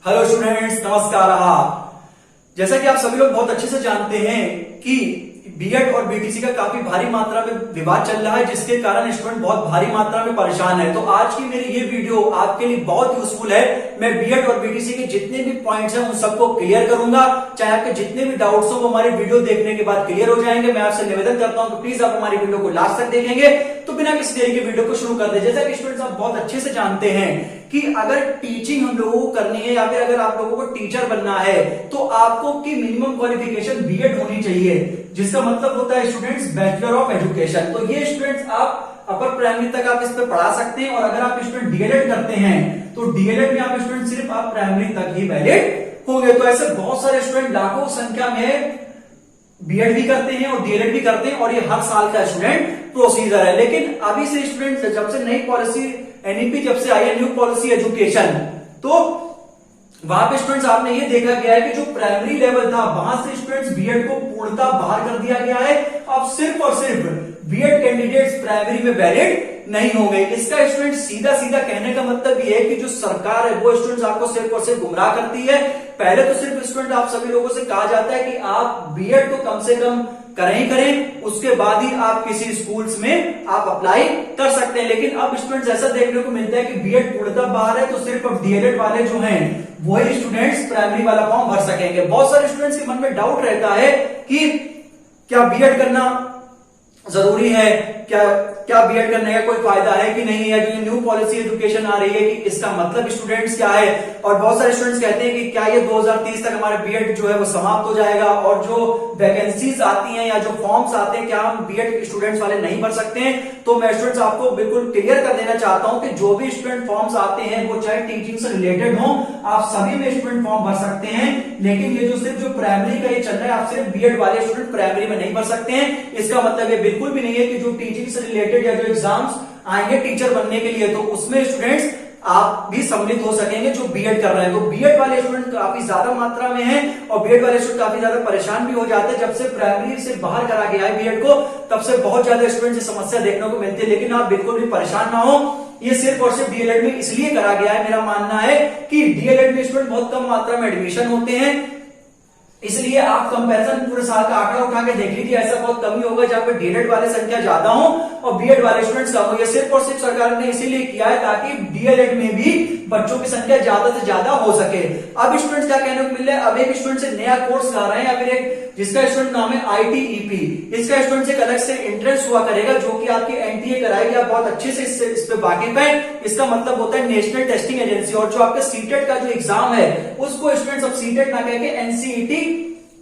Hello students, नमस्कार। जैसा कि आप सभी लोग बहुत अच्छे से जानते हैं कि बीएड और बीटीसी का काफी भारी मात्रा में विवाद चल रहा है, जिसके कारण स्टूडेंट बहुत भारी मात्रा में परेशान है। तो आज की मेरी ये वीडियो आपके लिए बहुत यूजफुल है। मैं बीएड और बीटीसी के जितने भी पॉइंट्स हैं उन सबको क्लियर करूंगा। चाहे आपके जितने भी डाउट्स हो वो हमारी वीडियो देखने के बाद क्लियर हो जाएंगे। मैं आपसे निवेदन करता हूं कि प्लीज आप हमारी वीडियो को लास्ट तक देखेंगे। तो बिना किसी देरी के वीडियो को शुरू कर दे। जैसा कि स्टूडेंट्स आप बहुत अच्छे से जानते हैं कि अगर टीचिंग हम लोगों को करनी है या फिर अगर आप लोगों को टीचर बनना है तो आपको की मिनिमम क्वालिफिकेशन बीएड होनी चाहिए, जिसका मतलब होता है स्टूडेंट्स बैचलर ऑफ एजुकेशन। तो ये स्टूडेंट्स आप अपर प्राइमरी तक आप इस पे पढ़ा सकते हैं, और अगर आप स्टूडेंट डीएलएड करते हैं तो डीएलएड में आप स्टूडेंट सिर्फ आप प्राइमरी तक ही वैलिड होंगे। तो ऐसे बहुत सारे स्टूडेंट लाखों संख्या में बीएड भी करते हैं और डीएलएड भी करते हैं, और ये हर साल का स्टूडेंट प्रोसीजर है। लेकिन अभी से स्टूडेंट जब से नई पॉलिसी एनईपी जब से आई है, न्यू पॉलिसी एजुकेशन, तो वहां पे स्टूडेंट्स आपने ये देखा गया है कि जो प्राइमरी लेवल था वहां से स्टूडेंट्स बीएड को पूर्णतः बाहर कर दिया गया है। अब सिर्फ और सिर्फ बीएड कैंडिडेट्स प्राइमरी में वैलिड नहीं होंगे। इसका स्टूडेंट सीधा सीधा कहने का मतलब ये है कि जो सरकार है वो स्टूडेंट्स आपको सिर्फ और सिर्फ गुमराह करती है। पहले तो सिर्फ स्टूडेंट आप सभी लोगों से कहा जाता है कि आप बीएड तो कम से कम करें ही करें, उसके बाद ही आप किसी स्कूल्स में आप अप्लाई कर सकते हैं। लेकिन अब स्टूडेंट्स ऐसा देखने को मिलता है कि बीएड पूर्णतः बाहर है, तो सिर्फ अब डीएलएड वाले जो हैं वही स्टूडेंट्स प्राइमरी वाला फॉर्म भर सकेंगे। बहुत सारे स्टूडेंट्स के मन में डाउट रहता है कि क्या बीएड करना जरूरी है, क्या बीएड करने का कोई फायदा है कि नहीं है। जो न्यू पॉलिसी एजुकेशन आ रही है कि इसका मतलब स्टूडेंट्स क्या है, और बहुत सारे स्टूडेंट्स कहते हैं कि क्या ये 2030 तक हमारे बीएड जो है वो समाप्त हो जाएगा, और जो वैकेंसीज आती हैं या जो फॉर्म्स आते हैं क्या हम बीएड स्टूडेंट्स वाले नहीं भर सकते हैं। तो मैं स्टूडेंट्स आपको बिल्कुल क्लियर कर देना चाहता हूं कि जो भी स्टूडेंट फॉर्म्स आते हैं वो चाहे टीचिंग से रिलेटेड हो, आप सभी में स्टूडेंट फॉर्म भर सकते हैं। लेकिन ये जो सिर्फ जो प्राइमरी का ये चल रहा है, आप सिर्फ बीएड वाले स्टूडेंट प्राइमरी में नहीं भर सकते हैं। इसका मतलब ये बिल्कुल भी नहीं है कि जो टीचिंग से रिलेटेड या जो एग्जाम्स आएंगे टीचर बनने के लिए तो उसमें स्टूडेंट्स आप भी सम्मिलित हो सकेंगे जो बीएड कर रहे हैं। तो बीएड वाले स्टूडेंट काफी ज्यादा मात्रा में हैं, और बीएड वाले स्टूडेंट काफी ज्यादा परेशान भी हो जाते हैं। जब से प्राइमरी से बाहर करा गया है बीएड को, तब से बहुत ज्यादा स्टूडेंट से समस्या देखने को मिलती है। लेकिन आप बिल्कुल भी परेशान ना हो, ये सिर्फ और सिर्फ डीएलएड में इसलिए करा गया है। मेरा मानना है कि डीएलएड में स्टूडेंट बहुत कम मात्रा में एडमिशन होते हैं, इसलिए आप कंपैरिजन पूरे साल का आंकड़ा उठा के देख लीजिए, ऐसा बहुत कम ही होगा जहां पे डीएलएड वाले संख्या ज्यादा हो और बीएड वाले स्टूडेंट्स कम हो। ये सिर्फ और सिर्फ सरकार ने इसीलिए किया है ताकि डीएलएड में भी बच्चों की संख्या ज्यादा से ज्यादा हो सके। अब स्टूडेंट्स क्या कहने को मिल रहा है, अब एक स्टूडेंट से नया कोर्स ला रहे हैं या फिर एक जिसका स्टूडेंट नाम है आईटीईपी, इसका स्टूडेंट से एक अलग से एंट्रेंस हुआ करेगा जो कि आपकी एनटीए कराएगी। आप बहुत अच्छे से इस पे वाकिफ है। इसका मतलब होता है नेशनल टेस्टिंग एजेंसी, और जो आपका सीटेट का जो एग्जाम है उसको स्टूडेंट्स अब सीटेट ना कह के एनसीईटी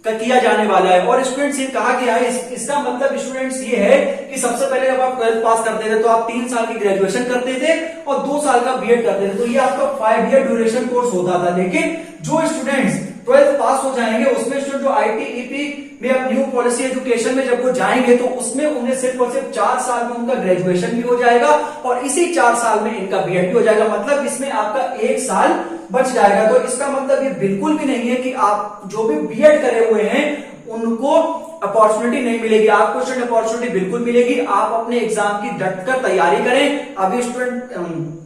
का किया जाने वाला है। और स्टूडेंट्स ये कहा गया है, इसका मतलब स्टूडेंट्स ये है कि सबसे पहले जब आप 12th पास करते थे तो आप 3 साल की ग्रेजुएशन करते थे और 2 साल का बीएड करते थे, तो ये आपका 5 ईयर ड्यूरेशन कोर्स होता था। लेकिन जो स्टूडेंट्स 12th पास हो जाएंगे उसमें स्टूडेंट जो आईटीईपी में अब न्यू पॉलिसी एजुकेशन में जब वो जाएंगे तो उसमें उन्हें सिर्फ और सिर्फ 4 साल में उनका ग्रेजुएशन भी हो जाएगा और इसी 4 साल में इनका बीएड भी हो जाएगा। मतलब इसमें आपका 1 साल बच जाएगा। तो इसका मतलब ये बिल्कुल भी नहीं है कि आप जो भी बीएड करे हुए हैं उनको अपॉर्चुनिटी नहीं मिलेगी। आपको स्टूडेंट अपॉर्चुनिटी बिल्कुल मिलेगी। आप अपने एग्जाम की डटकर तैयारी करें। अभी स्टूडेंट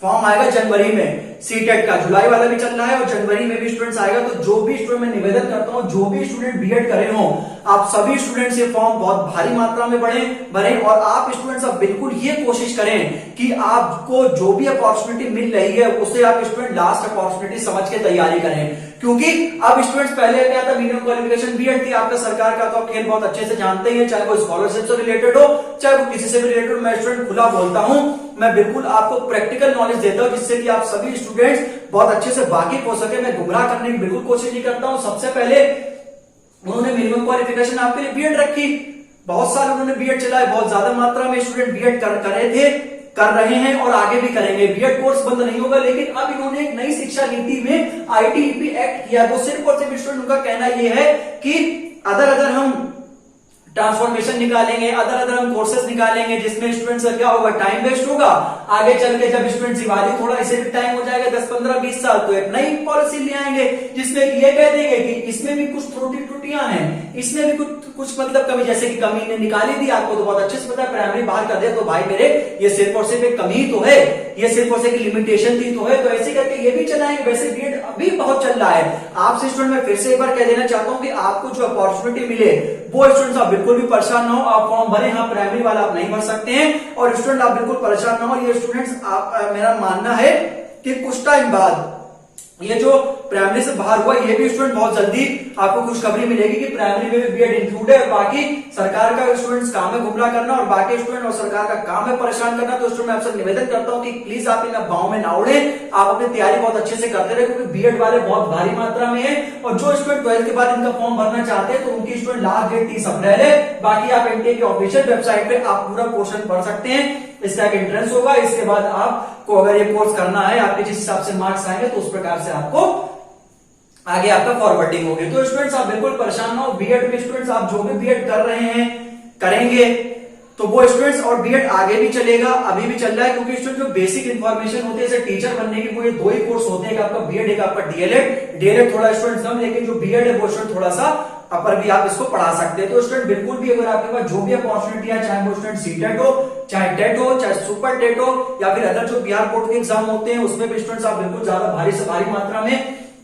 फॉर्म आएगा जनवरी में, सीटेट का जुलाई वाला भी चल रहा है और जनवरी में भी स्टूडेंट्स आएगा। तो जो भी स्टूडेंट, मैं निवेदन करता हूं जो भी स्टूडेंट बीएड करे हो, आप सभी स्टूडेंट्स ये फॉर्म बहुत भारी मात्रा में भरें और आप स्टूडेंट्स अब बिल्कुल ये कोशिश करें कि आपको जो भी अपॉर्चुनिटी मिल रही है उसे आप स्टूडेंट लास्ट अपॉर्चुनिटी समझ के तैयारी करें। क्योंकि अब स्टूडेंट्स पहले क्या था, मिनिमम क्वालिफिकेशन बीएड थी आपका सरकार का, तो आप खेल बहुत अच्छे से जानते हैं, चाहे वो स्कॉलरशिप से रिलेटेड हो चाहे वो किसी से भी रिलेटेड। मैं स्टूडेंट खुला बोलता हूं, मैं बिल्कुल आपको प्रैक्टिकल नॉलेज देता हूं जिससे कि आप सभी स्टूडेंट्स बहुत अच्छे से वाकिफ हो सके। मैं गुमराह करने की बिल्कुल कोशिश नहीं करता हूं। सबसे पहले उन्होंने मिनिमम क्वालिफिकेशन आपके लिए बीएड रखी, बहुत साल उन्होंने बीएड चलाए, बहुत ज्यादा मात्रा में स्टूडेंट बीएड कर रहे हैं और आगे भी करेंगे। बीएड कोर्स बंद नहीं होगा। लेकिन अब इन्होंने एक नई शिक्षा नीति में आईटीईपी एक्ट किया, तो सिर्फ और सिर्फ स्टूडेंट उनका कहना यह है कि अदर हम ट्रांसफॉर्मेशन निकालेंगे, अदर हम कोर्सेज निकालेंगे जिसमें स्टूडेंट्स का क्या होगा, टाइम वेस्ट होगा। आगे चल के जब स्टूडेंट दिवाली थोड़ा इसे भी टाइम हो जाएगा 10, 15, 20 साल, तो एक नई पॉलिसी ले आएंगे जिसमें ये कह देंगे कि इसमें भी कुछ त्रुटियां हैं, इसमें भी कुछ कुछ मतलब कमी, जैसे कि कमी ने निकाली दी, आपको तो बहुत अच्छे से पता है, प्राइमरी बाहर कर दिया तो भाई मेरे ये सिर्फ और सिर्फ एक कमी ही तो है, ये सिर्फ और सिर्फ लिमिटेशन थी तो है, तो ऐसे करके ये भी चलाएंगे। वैसे बीएड अभी बहुत चल रहा है। आपसे स्टूडेंट मैं फिर से एक बार कह देना चाहता हूं कि आपको जो अपॉर्चुनिटी मिले वो स्टूडेंट्स आप बिल्कुल भी परेशान ना हो, आप फॉर्म भरे, हाँ प्राइमरी वाला आप नहीं भर सकते हैं, और स्टूडेंट आप बिल्कुल परेशान ना हो। ये स्टूडेंट्स आप मेरा मानना है कि कुछ टाइम बाद ये जो प्राइमरी से बाहर हुआ, ये भी स्टूडेंट बहुत जल्दी आपको खुशखबरी मिलेगी कि प्राइमरी में भी बीएड इंक्लूड है, और बाकी सरकार का स्टूडेंट्स काम है गुमराह करना, और बाकी स्टूडेंट और सरकार का काम है परेशान करना। तो स्टूडेंट मैं आपसे निवेदन करता हूं कि प्लीज आप इन अफवाहों में ना उड़े, आप अपनी तैयारी बहुत अच्छे से करते रहे, क्योंकि बीएड वाले बहुत भारी मात्रा में है, और जो स्टूडेंट 12th के बाद इनका फॉर्म भरना चाहते हैं तो उनकी स्टूडेंट लास्ट डेट 30 अप्रैल है। बाकी आप एनटीए की ऑफिशियल वेबसाइट पे आप पूरा पोर्शन पढ़ सकते हैं, इसका एक एंट्रेंस होगा, इसके बाद आपको अगर ये कोर्स करना है, आपके जिस हिसाब से मार्क्स आएंगे तो उस प्रकार से आपको आगे आपका फॉरवर्डिंग होगी। तो स्टूडेंट्स आप बिल्कुल परेशान ना हो, बीएड में स्टूडेंट्स आप जो भी बीएड कर रहे हैं करेंगे तो वो स्टूडेंट्स, और बीएड आगे भी चलेगा, अभी भी चल रहा है, क्योंकि स्टूडेंट जो बेसिक इन्फॉर्मेशन होती है जैसे टीचर बनने के वो ये दो ही कोर्स होते हैं, एक आपका बीएड एक आपका डीएलएड। डीएलएड थोड़ा स्टूडेंट कम, लेकिन जो बीएड है वो स्टूडेंट थोड़ा सा अपर भी आप इसको पढ़ा सकते हैं। तो स्टूडेंट बिल्कुल भी अगर आपके पास जो भी अपॉर्चुनिटी है, चाहे वो स्टूडेंट सीटेट हो, चाहे टेट हो, चाहे सुपर टेट हो, या फिर अदर जो बिहार बोर्ड के एग्जाम होते हैं उसमें भी स्टूडेंट्स आप बिल्कुल ज्यादा भारी से भारी मात्रा में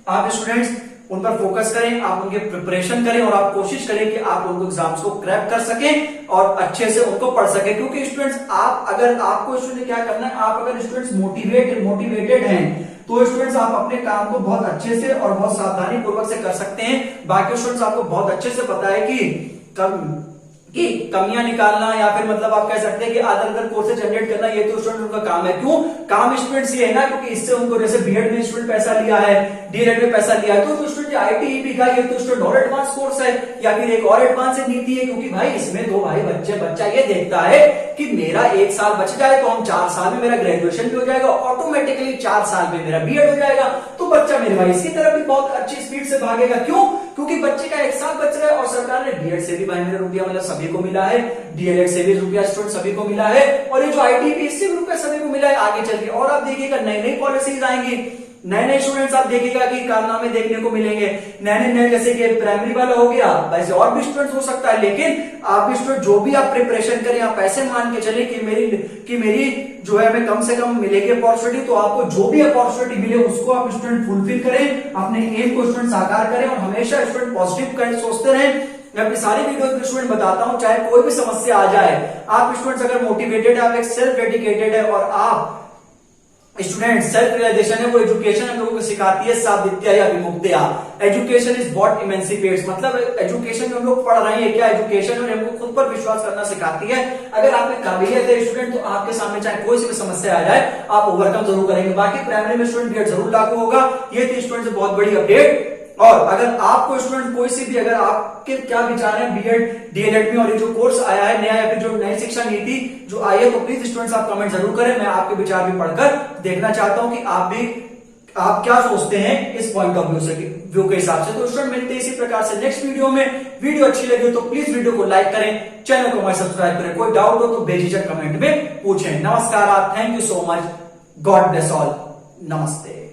आप स्टूडेंट्स उन पर फोकस करें, आप उनके प्रिपरेशन करें, और आप कोशिश करें कि आप उनको एग्जाम्स को क्रैक कर सकें और अच्छे से उनको पढ़ सकें। क्योंकि स्टूडेंट्स आप अगर आपको स्टूडेंट क्या करना है, आप अगर स्टूडेंट्स मोटिवेटेड हैं तो स्टूडेंट्स आप अपने काम को बहुत अच्छे से और बहुत सावधानी पूर्वक से कर सकते हैं। बाकी स्टूडेंट्स आपको बहुत अच्छे से पता है कि कमियां निकालना, या फिर मतलब आप कह सकते हैं कि अदर कोर्सेज जनरेट करना, ये तो स्टूडेंट उनका काम है। क्यों काम स्टूडेंट्स ये है ना, क्योंकि इससे उनको जैसे बीएड में स्टूडेंट पैसा लिया है, डीएलएड में पैसा लिया है, तो स्टूडेंट आईटीईपी का ये तो स्टूडेंट और एडवांस कोर्स है, या फिर एक और एडवांस नीति है, क्योंकि भाई इसमें तो भाई बच्चा ये देखता है कि मेरा 1 साल बच जाए तो हम 4 साल में मेरा ग्रेजुएशन भी हो जाएगा, ऑटोमेटिकली 4 साल में मेरा बीएड हो जाएगा, तो बच्चा मेरे भाई इसकी तरफ भी बहुत अच्छी स्पीड से भागेगा। क्यों? क्योंकि बच्चे का 1 साल बच रहा है, और सरकार ने बीएड से भी भाई मेरा रुपया मतलब सभी को मिला है, डीएलएड से भी रुपया स्टूडेंट सभी को मिला है, और ये जो आईटीपी इससे भी रुपया सभी को मिला है। आगे चल के और आप देखिएगा नई नई पॉलिसीज आएंगी, नए नए स्टूडेंट्स आप देखिएगा कि कारनामे देखने को मिलेंगे, नए जैसे कि प्राइमरी वाला हो गया, वैसे और भी स्टूडेंट्स हो सकता है। लेकिन आप भी स्टूडेंट जो भी आप प्रिपरेशन करें, आप ऐसे मान के चले कि मेरी जो है हमें कम से कम मिलेगी अपॉर्चुनिटी, तो आपको जो भी अपॉर्चुनिटी मिले उसको आप स्टूडेंट फुलफिल करें, अपने एम को स्टूडेंट साकार करें, और हमेशा स्टूडेंट पॉजिटिव सोचते रहें। मैं अपनी सारी वीडियोस में स्टूडेंट बताता हूं, चाहे कोई भी समस्या आ जाए, आप स्टूडेंट्स अगर मोटिवेटेड है, आप एक सेल्फ डेडिकेटेड है, और आप स्टूडेंट सेल्फ रियलाइजेशन है, वो एजुकेशन हम लोगों को सिखाती है साविद्या या विमुक्तिया। एजुकेशन इज व्हाट इमेंसिपेट्स, मतलब एजुकेशन में हम लोग पढ़ रहे हैं क्या, एजुकेशन और हमको खुद पर विश्वास करना सिखाती है। अगर आप में काबिलियत है स्टूडेंट, तो आपके सामने चाहे कोई सी भी समस्या आ जाए आप ओवरकम जरूर करेंगे। बाकी प्राइमरी में स्टूडेंट बीएड जरूर लागू होगा, ये थी स्टूडेंट से बहुत बड़ी अपडेट। और अगर आपको स्टूडेंट कोई सी भी, अगर आपके क्या विचार है बीएड डीएलएड में और ये जो कोर्स आया है नया, या फिर जो नई शिक्षा नीति जो आई है, तो प्लीज स्टूडेंट्स आप कमेंट जरूर करें। मैं आपके विचार भी पढ़कर देखना चाहता हूं कि आप क्या सोचते हैं इस पॉइंट ऑफ व्यू के हिसाब से। तो स्टूडेंट मिलते हैं इसी प्रकार से नेक्स्ट वीडियो में। वीडियो अच्छी लगी तो प्लीज वीडियो को लाइक करें, चैनल को सब्सक्राइब करें, कोई डाउट हो तो बेझिझक कमेंट में पूछें। नमस्कार, thank you so much, God bless all, नमस्ते।